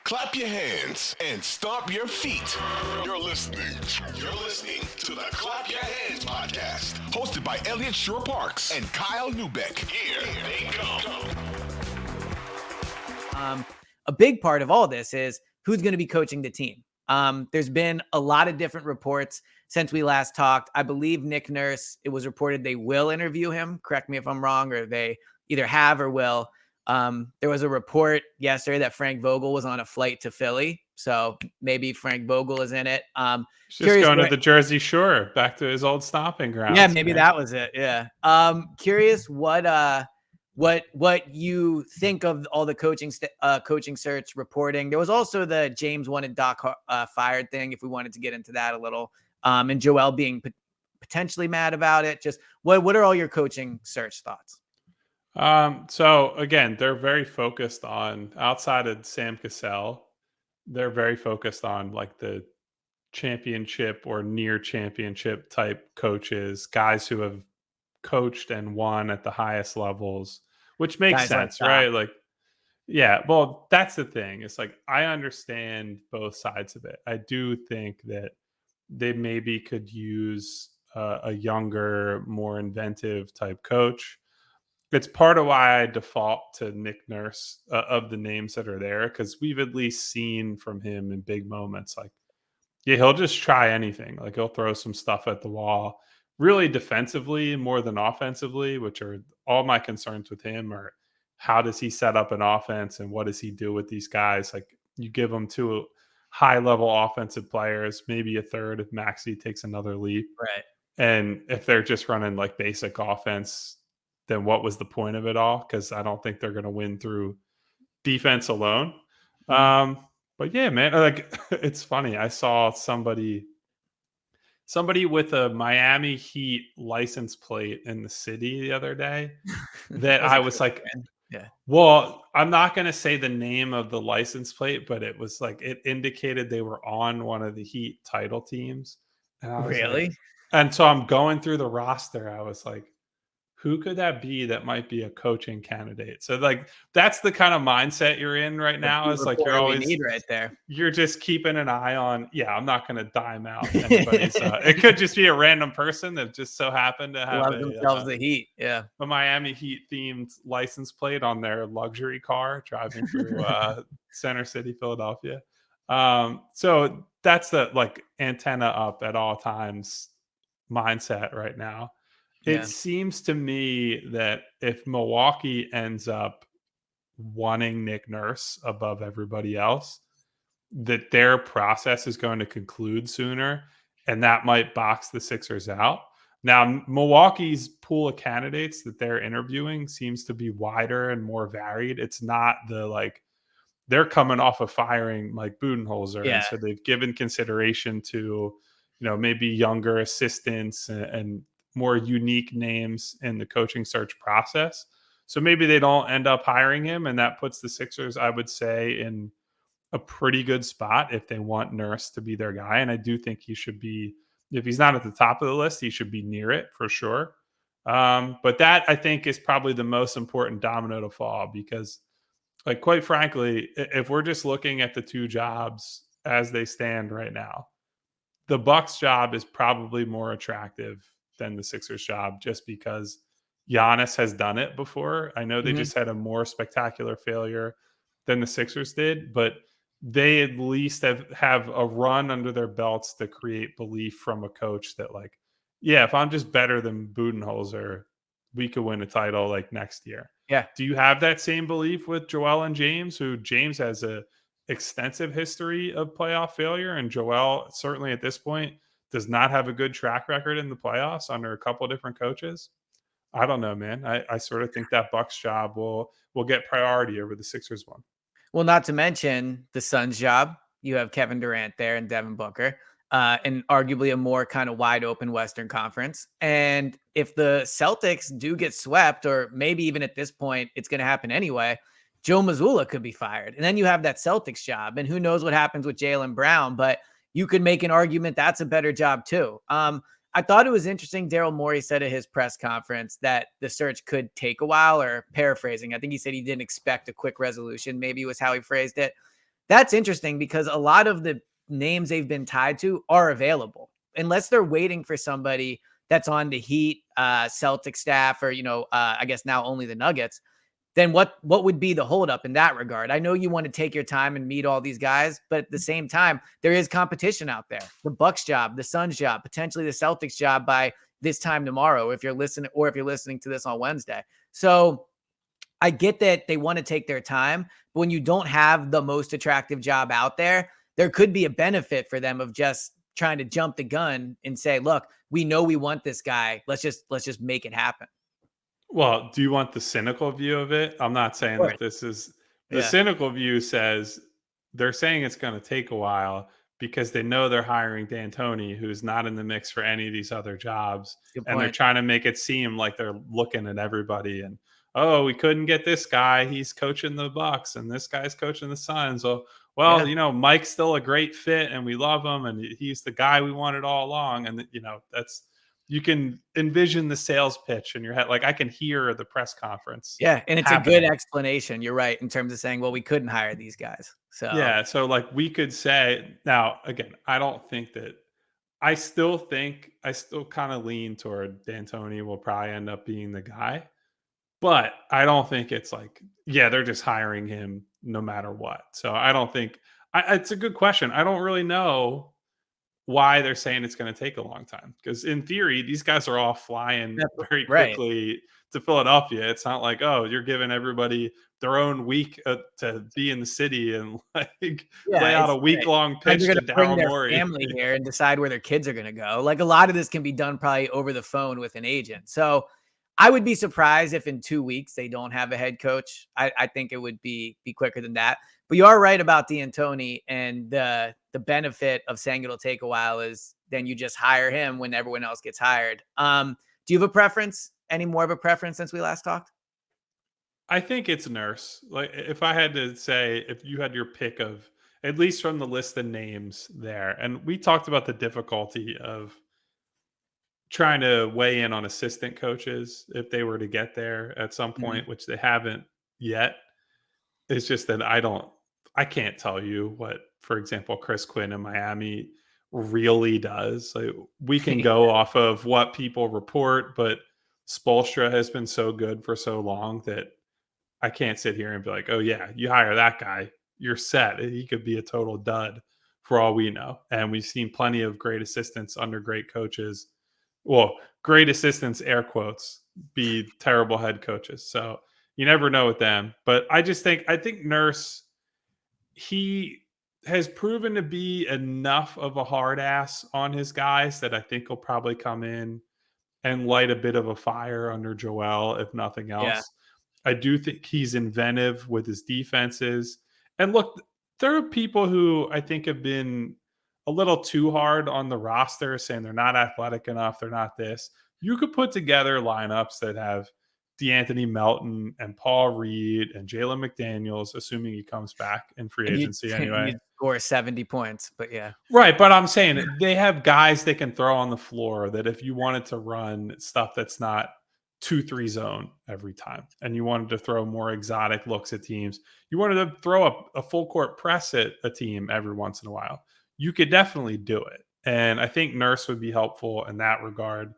Clap your hands and stomp your feet. You're listening to the Clap Your Hands podcast, hosted by Eliot Parks and Kyle Newbeck. Here they come. A big part of all this is who's going to be coaching the team. There's been a lot of different reports since we last talked. I believe Nick Nurse, it was reported they will interview him. Correct me if I'm wrong, or they either have or will. There was a report yesterday that Frank Vogel was on a flight to Philly. So maybe Frank Vogel is in it. Just going to the Jersey Shore, back to his old stomping grounds. Yeah, maybe that was it. Yeah. Curious what you think of all the coaching search reporting. There was also the James wanted Doc fired thing, if we wanted to get into that a little. And Joel being potentially mad about it. Just what are all your coaching search thoughts? So again, they're very focused on, outside of Sam Cassell, they're very focused on like the championship or near championship type coaches, guys who have coached and won at the highest levels, which makes sense, right? Like, yeah, well, that's the thing. It's like, I understand both sides of it. I do think that they maybe could use a younger, more inventive type coach. It's part of why I default to Nick Nurse of the names that are there, because we've at least seen from him in big moments, like, yeah, he'll just try anything. Like, he'll throw some stuff at the wall, really defensively more than offensively, which are all my concerns with him. Or how does he set up an offense and what does he do with these guys? Like, you give them two high-level offensive players, maybe a third if Maxey takes another leap. Right. And if they're just running like basic offense, then what was the point of it all? Because I don't think they're going to win through defense alone. But yeah, man, like, it's funny. I saw somebody with a Miami Heat license plate in the city the other day that I was like, yeah. Well, I'm not going to say the name of the license plate, but it was like, it indicated they were on one of the Heat title teams. And I was really? Like, and so I'm going through the roster. I was like, who could that be that might be a coaching candidate? So like, that's the kind of mindset you're in right now. It's like, you're always right there. You're just keeping an eye on, I'm not going to dime out anybody's. It could just be a random person that just so happened to have themselves the Heat. Yeah. A Miami Heat themed license plate on their luxury car driving through Center City, Philadelphia. So that's the like antenna up at all times mindset right now. Yeah. It seems to me that if Milwaukee ends up wanting Nick Nurse above everybody else, that their process is going to conclude sooner, and that might box the Sixers out. Now, Milwaukee's pool of candidates that they're interviewing seems to be wider and more varied. It's not the like, they're coming off of firing like Budenholzer. Yeah. And so they've given consideration to, maybe younger assistants and more unique names in the coaching search process. So maybe they don't end up hiring him, and that puts the Sixers, I would say, in a pretty good spot if they want Nurse to be their guy. And I do think he should be, if he's not at the top of the list, he should be near it for sure. But that, I think, is probably the most important domino to fall, because, like, quite frankly, if we're just looking at the two jobs as they stand right now, the Bucks job is probably more attractive than the Sixers job, just because Giannis has done it before. I know they just had a more spectacular failure than the Sixers did, but they at least have a run under their belts to create belief from a coach that, like, if I'm just better than Budenholzer, we could win a title like next year. Yeah. Do you have that same belief with Joel and James, who James has a extensive history of playoff failure, and Joel certainly at this point does not have a good track record in the playoffs under a couple of different coaches? I don't know, man. I sort of think that Bucks job will get priority over the Sixers one. Well, not to mention the Suns job. You have Kevin Durant there and Devin Booker, and arguably a more kind of wide open Western Conference. And if the Celtics do get swept, or maybe even at this point, it's going to happen anyway, Joe Mazzulla could be fired. And then you have that Celtics job, and who knows what happens with Jaylen Brown, but you could make an argument that's a better job too. I thought it was interesting. Daryl Morey said at his press conference that the search could take a while, or paraphrasing, I think he said he didn't expect a quick resolution, maybe was how he phrased it. That's interesting because a lot of the names they've been tied to are available, unless they're waiting for somebody that's on the Heat, Celtic staff, or, I guess now only the Nuggets. Then what would be the holdup in that regard? I know you want to take your time and meet all these guys, but at the same time, there is competition out there. The Bucks job, the Suns job, potentially the Celtics job by this time tomorrow, if you're listening to this on Wednesday. So I get that they want to take their time, but when you don't have the most attractive job out there, there could be a benefit for them of just trying to jump the gun and say, look, we know we want this guy. Let's just make it happen. Well, do you want the cynical view of it? I'm not saying that this is the cynical view. Says they're saying it's going to take a while because they know they're hiring D'Antoni, who's not in the mix for any of these other jobs. And they're trying to make it seem like they're looking at everybody and, oh, we couldn't get this guy. He's coaching the Bucks and this guy's coaching the Suns. Well, Mike's still a great fit and we love him. And he's the guy we wanted all along. And, you can envision the sales pitch in your head. Like, I can hear the press conference. Yeah. And it's a good explanation. You're right. In terms of saying, well, we couldn't hire these guys. So, yeah. So like we could say now, again, I still kind of lean toward D'Antoni will probably end up being the guy, but I don't think it's like, they're just hiring him no matter what. So I don't think it's a good question. I don't really know why they're saying it's going to take a long time. Because in theory, these guys are all flying very quickly to Philadelphia. It's not like, oh, you're giving everybody their own week to be in the city and lay out a week-long pitch to Daryl Morey. Family here and decide where their kids are going to go. Like, a lot of this can be done probably over the phone with an agent. So I would be surprised if in 2 weeks they don't have a head coach. I think it would be quicker than that. But you are right about D'Antoni, and the benefit of saying it'll take a while is then you just hire him when everyone else gets hired. Do you have a preference? Any more of a preference since we last talked? I think it's Nurse. Like, if I had to say, if you had your pick of, at least from the list of names there, and we talked about the difficulty of trying to weigh in on assistant coaches if they were to get there at some point, which they haven't yet. It's just that I can't tell you what, for example, Chris Quinn in Miami really does. Like, we can go off of what people report, but Spoelstra has been so good for so long that I can't sit here and be like, oh yeah, you hire that guy, you're set. He could be a total dud for all we know. And we've seen plenty of great assistants under great coaches. Well, great assistants, air quotes, be terrible head coaches. So you never know with them. But I think Nurse, he has proven to be enough of a hard ass on his guys that I think he'll probably come in and light a bit of a fire under Joel, if nothing else. Yeah. I do think he's inventive with his defenses. And look, there are people who I think have been a little too hard on the roster, saying they're not athletic enough, they're not this. You could put together lineups that have DeAnthony Melton and Paul Reed and Jalen McDaniels, assuming he comes back in free agency anyway. You'd score 70 points, but yeah. Right, but I'm saying they have guys they can throw on the floor that if you wanted to run stuff that's not 2-3 zone every time, and you wanted to throw more exotic looks at teams, you wanted to throw a full court press at a team every once in a while, you could definitely do it. And I think Nurse would be helpful in that regard.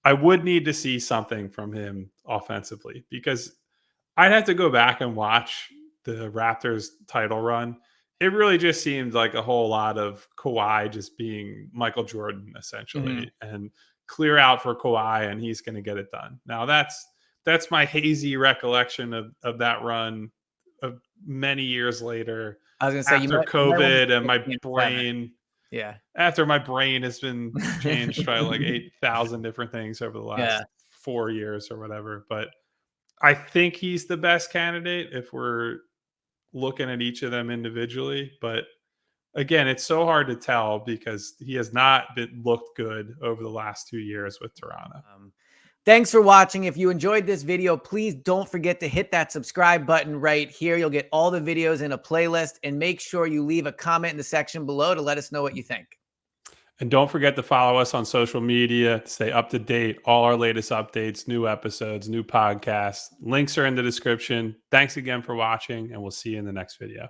I would need to see something from him offensively, because I'd have to go back and watch the Raptors title run. It really just seemed like a whole lot of Kawhi just being Michael Jordan, essentially, and clear out for Kawhi, and he's going to get it done. Now, that's my hazy recollection of that run of many years later. I was going to say, after COVID and my brain. Yeah. After my brain has been changed by like 8,000 different things over the last 4 years or whatever. But I think he's the best candidate if we're looking at each of them individually. But again, it's so hard to tell because he has not looked good over the last 2 years with Toronto. Thanks for watching. If you enjoyed this video, please don't forget to hit that subscribe button right here. You'll get all the videos in a playlist, and make sure you leave a comment in the section below to let us know what you think. And don't forget to follow us on social media to stay up to date. All our latest updates, new episodes, new podcasts. Links are in the description. Thanks again for watching, and we'll see you in the next video.